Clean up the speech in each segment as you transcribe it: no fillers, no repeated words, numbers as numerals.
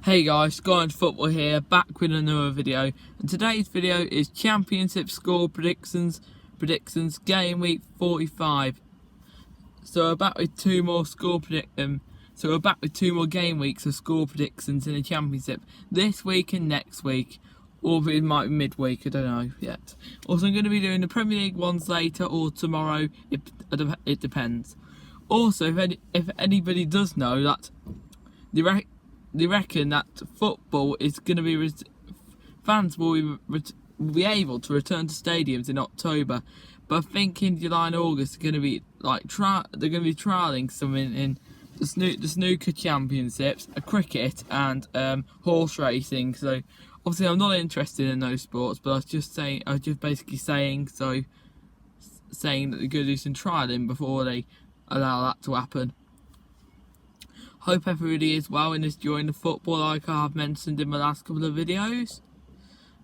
Hey guys, Sky Football here, back with another video, and today's video is Championship score predictions game week 45. So we're back with two more game weeks of score predictions in the Championship this week and next week, or it might be midweek, I don't know yet. Also, I'm going to be doing the Premier League ones later or tomorrow. It depends. Also, if anybody does know that they reckon that football is going to be fans will be able to return to stadiums in October, but I think in July and August they're going to be trialling something in the snooker championships, cricket, and horse racing. So obviously I'm not interested in those sports, but I was just basically saying that they're going to do some trialling before they allow that to happen. Hope everybody is well and is enjoying the football like I have mentioned in my last couple of videos.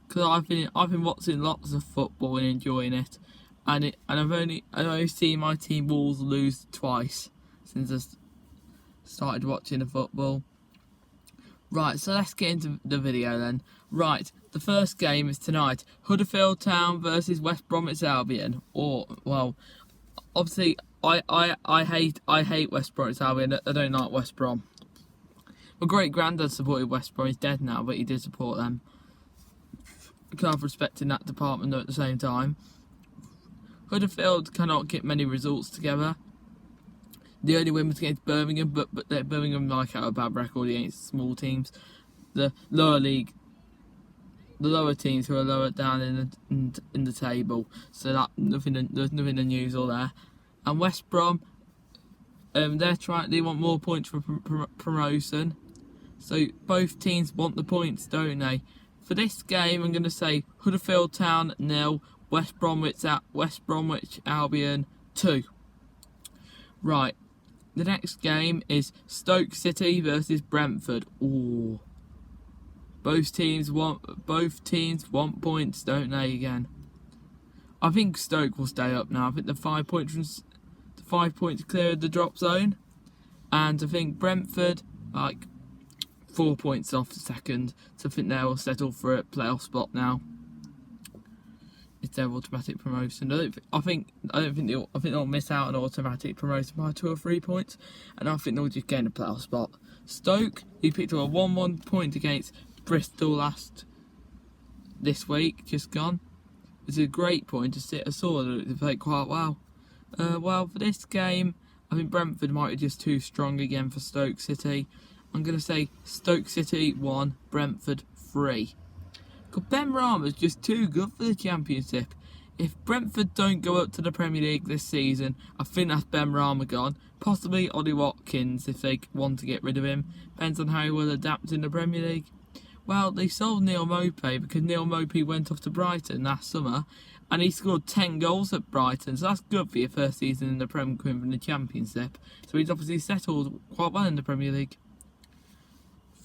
Because I've been watching lots of football and enjoying it, and I've only seen my team Wolves lose twice since I started watching the football. Right, so let's get into the video then. Right, the first game is tonight: Huddersfield Town versus West Bromwich Albion. Obviously, I hate West Bromwich Albion. I don't like West Brom. My great granddad supported West Brom. He's dead now, but he did support them. I can't have respect in that department though at the same time. Huddersfield cannot get many results together. The only win was against Birmingham, but Birmingham have a bad record against small teams. The lower league, the lower teams who are lower down in the table. So that there's nothing unusual there. And West Brom, they want more points for promotion. So both teams want the points, don't they? For this game, I'm going to say Huddersfield Town 0, West Bromwich Albion 2. Right, the next game is Stoke City versus Brentford. Ooh, both teams want points, don't they? Again, I think Stoke will stay up now. I think they're 5 points clear of the drop zone, and I think Brentford 4 points off the second, so I think they will settle for a playoff spot now. It's their automatic promotion. I think they'll miss out on automatic promotion by 2 or 3 points, and I think they'll just gain a playoff spot. Stoke, he picked up a 1-1 point against Bristol this week, just gone. It's a great point to sit. I saw that they played quite well. For this game, I think Brentford might be just too strong again for Stoke City. I'm going to say Stoke City 1, Brentford 3. Because Birmingham is just too good for the Championship. If Brentford don't go up to the Premier League this season, I think that's Birmingham gone. Possibly Ollie Watkins if they want to get rid of him. Depends on how he will adapt in the Premier League. Well, they sold Neil Mopey because Neil Mopey went off to Brighton last summer, and he scored 10 goals at Brighton, so that's good for your first season in the Premier League in the Championship. So he's obviously settled quite well in the Premier League.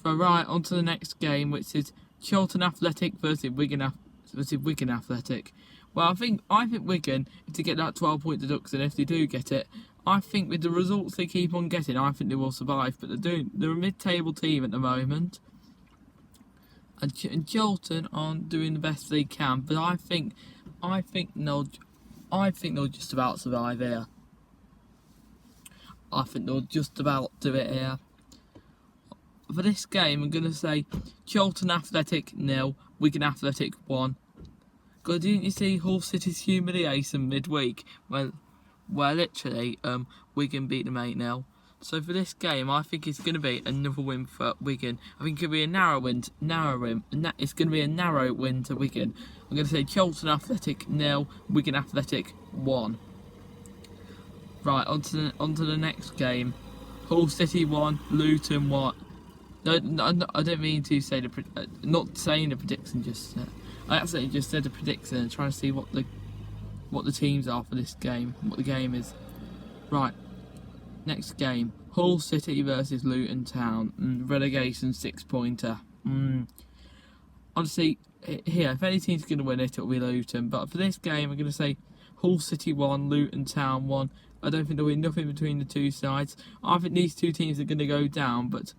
So right, on to the next game, which is Charlton Athletic versus Wigan Athletic. Well, I think Wigan, if they get that 12-point deduction, if they do get it, I think with the results they keep on getting, I think they will survive. But they're a mid-table team at the moment. And Charlton aren't doing the best they can, but I think they'll just about survive here. I think they'll just about do it here. For this game, I'm going to say Charlton Athletic 0, Wigan Athletic 1. Because didn't you see Hull City's humiliation midweek? Well, literally, Wigan beat them 8-0. So for this game, I think it's going to be another win for Wigan. I think it'll be a narrow win. It's going to be a narrow win to Wigan. I'm going to say Charlton Athletic 0, Wigan Athletic 1. Right, on to the next game. Hull City 1, Luton 1. No, I don't mean to say not saying the prediction just yet. I actually just said the prediction and trying to see what the teams are for this game, what the game is. Right. Next game, Hull City versus Luton Town. Relegation 6-pointer. Honestly, here, if any team's going to win it, it'll be Luton. But for this game, I'm going to say Hull City 1, Luton Town 1. I don't think there'll be nothing between the two sides. I think these two teams are going to go down, but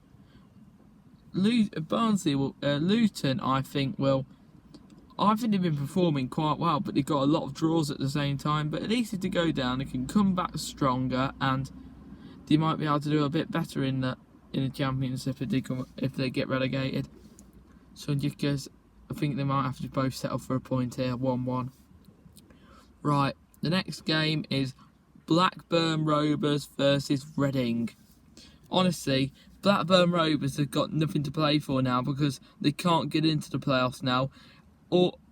Luton, I think they've been performing quite well, but they've got a lot of draws at the same time. But at least if they go down, they can come back stronger, and they might be able to do a bit better in the Championship if they get relegated. So because I think they might have to both settle for a point here, 1-1. Right, the next game is Blackburn Rovers versus Reading. Honestly, Blackburn Rovers have got nothing to play for now because they can't get into the playoffs now.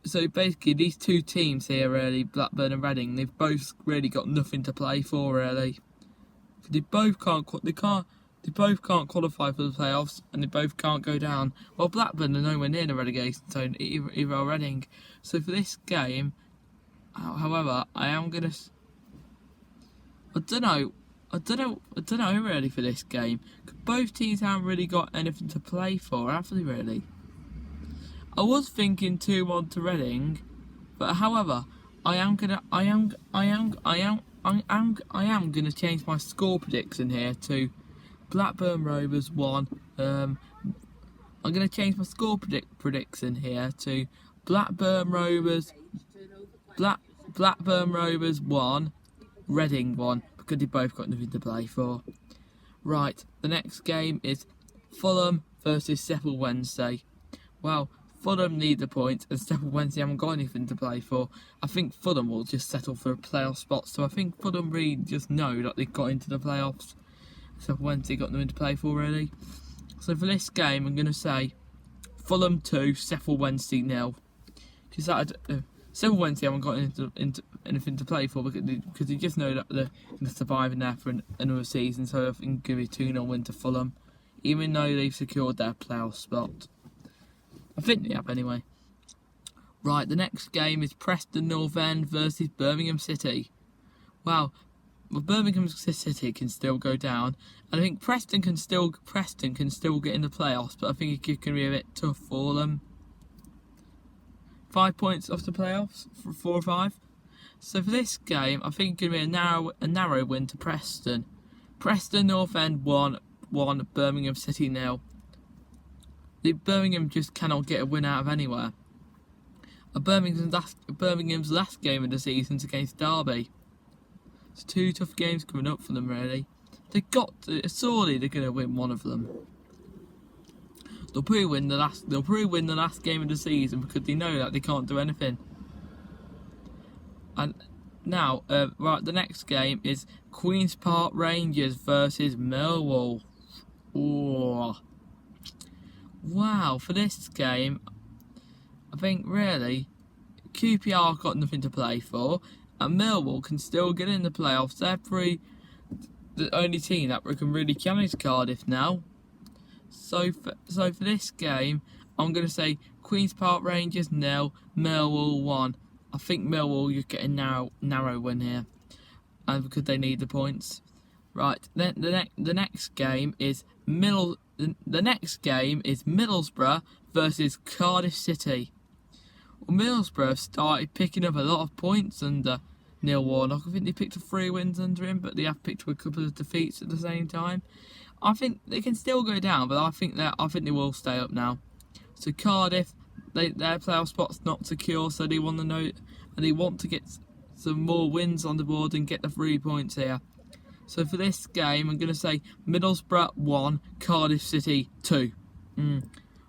So basically, these two teams here, really, Blackburn and Reading, they've both really got nothing to play for, really. They both can't qualify for the playoffs, and they both can't go down. Well, Blackburn are nowhere near the relegation zone, either are Reading. So for this game, however, I don't know really for this game. Both teams haven't really got anything to play for, have they really? I was thinking 2-1 to Reading, but however, I am gonna change my score prediction here to Blackburn Rovers 1. I'm gonna change my score prediction here to Blackburn Rovers 1, Reading 1, because they both got nothing to play for. Right, the next game is Fulham versus Sheffield Wednesday. Well, Fulham need the point, and Sheffield Wednesday haven't got anything to play for. I think Fulham will just settle for a playoff spot, so I think Fulham really just know that they got into the playoffs. Sheffield Wednesday got nothing to play for, really. So for this game, I'm going to say Fulham 2, Sheffield Wednesday 0. Because Sheffield Wednesday haven't got into anything to play for because they just know that they're going to survive in there for another season. So I think give you 2-0 win to Fulham, even though they've secured their playoff spot. I think they have anyway. Right, the next game is Preston North End versus Birmingham City. Wow, well, Birmingham City can still go down, and I think Preston can still get in the playoffs, but I think it's going to be a bit tough for them. 5 points off the playoffs, 4 or 5. So for this game, I think it's going to be a narrow win to Preston. Preston North End 1, Birmingham City 0. Birmingham just cannot get a win out of anywhere. Birmingham's last game of the season is against Derby. It's 2 tough games coming up for them, really. Surely they're going to win one of them. They'll probably win the last game of the season because they know that they can't do anything. And now, right, the next game is Queen's Park Rangers versus Millwall. Oh. Wow, for this game, I think really QPR got nothing to play for, and Millwall can still get in the playoffs. They're the only team that can really challenge Cardiff now. So for this game, I'm going to say Queen's Park Rangers 0, Millwall 1. I think Millwall you get a narrow win here, and because they need the points. Right, then the next game is Middlesbrough versus Cardiff City. Well, Middlesbrough started picking up a lot of points under Neil Warnock. I think they picked up 3 wins under him, but they have picked up a couple of defeats at the same time. I think they can still go down, but I think they will stay up now. So Cardiff, their playoff spot's not secure, so they want to know, and they want to get some more wins on the board and get the 3 points here. So for this game, I'm going to say Middlesbrough 1, Cardiff City 2.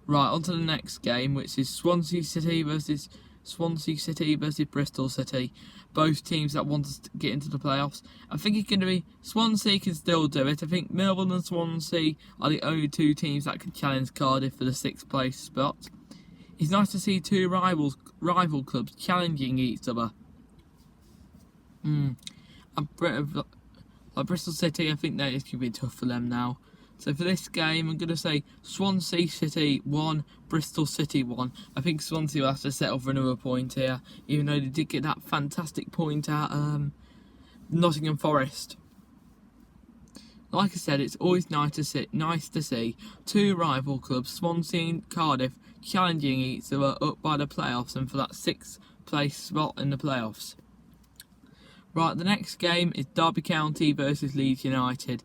Right, on to the next game, which is Swansea City versus Bristol City. Both teams that want to get into the playoffs. I think it's going to be Swansea can still do it. I think Millwall and Swansea are the only 2 teams that can challenge Cardiff for the 6th place spot. It's nice to see 2 rival clubs challenging each other. And Bristol City, I think that is going to be tough for them now. So for this game, I'm going to say Swansea City 1, Bristol City 1. I think Swansea will have to settle for another point here, even though they did get that fantastic point at Nottingham Forest. Like I said, it's always nice to see 2 rival clubs, Swansea and Cardiff, challenging each other up by the playoffs and for that 6th place spot in the playoffs. Right, the next game is Derby County versus Leeds United.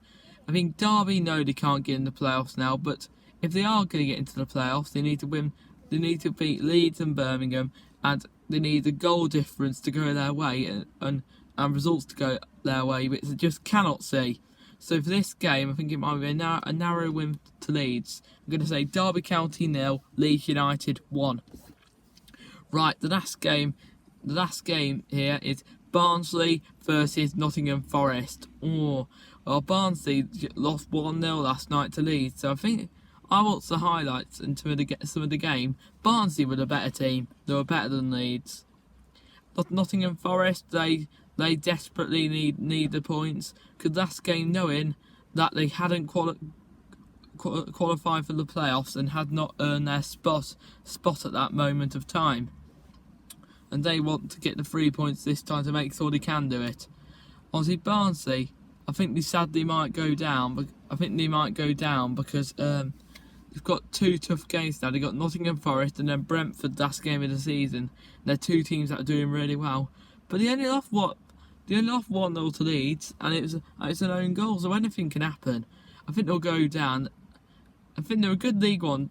I think Derby know they can't get in the playoffs now, but if they are going to get into the playoffs, they need to win. They need to beat Leeds and Birmingham, and they need a goal difference to go their way and results to go their way, which they just cannot see. So for this game, I think it might be a narrow win to Leeds. I'm going to say Derby County 0, Leeds United 1. Right, the last game here is Barnsley versus Nottingham Forest. Well, Barnsley lost 1-0 last night to Leeds, so I think I watched the highlights and some of the game. Barnsley were the better team. They were better than Leeds. Nottingham Forest, they desperately need the points, because last game, knowing that they hadn't qualified for the playoffs and had not earned their spot at that moment of time, and they want to get the 3 points this time to make sure they can do it. Obviously, Barnsley, I think they sadly might go down. But I think they might go down because they've got 2 tough games now. They've got Nottingham Forest and then Brentford last game of the season. They're 2 teams that are doing really well. But they only lost 1-0 to Leeds, and it's an own goal, so anything can happen. I think they'll go down. I think they're a good League One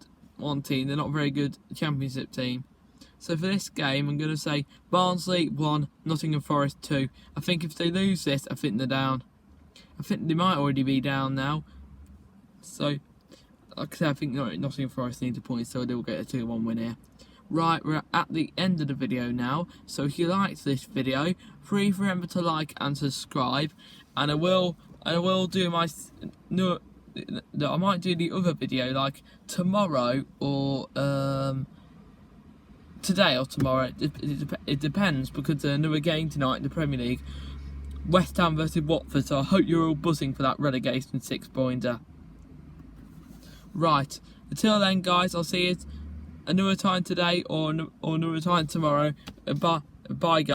team. They're not a very good Championship team. So for this game, I'm going to say Barnsley 1, Nottingham Forest 2. I think if they lose this, I think they're down. I think they might already be down now. So, like I said, I think Nottingham Forest needs a point, so they'll get a 2-1 win here. Right, we're at the end of the video now. So if you liked this video, please remember to like and subscribe. And I will do my I might do the other video like tomorrow or today or tomorrow. It depends, because there's another game tonight in the Premier League, West Ham versus Watford. So I hope you're all buzzing for that relegation 6-pointer. Right, until then, guys, I'll see you another time today or another time tomorrow. Bye, guys.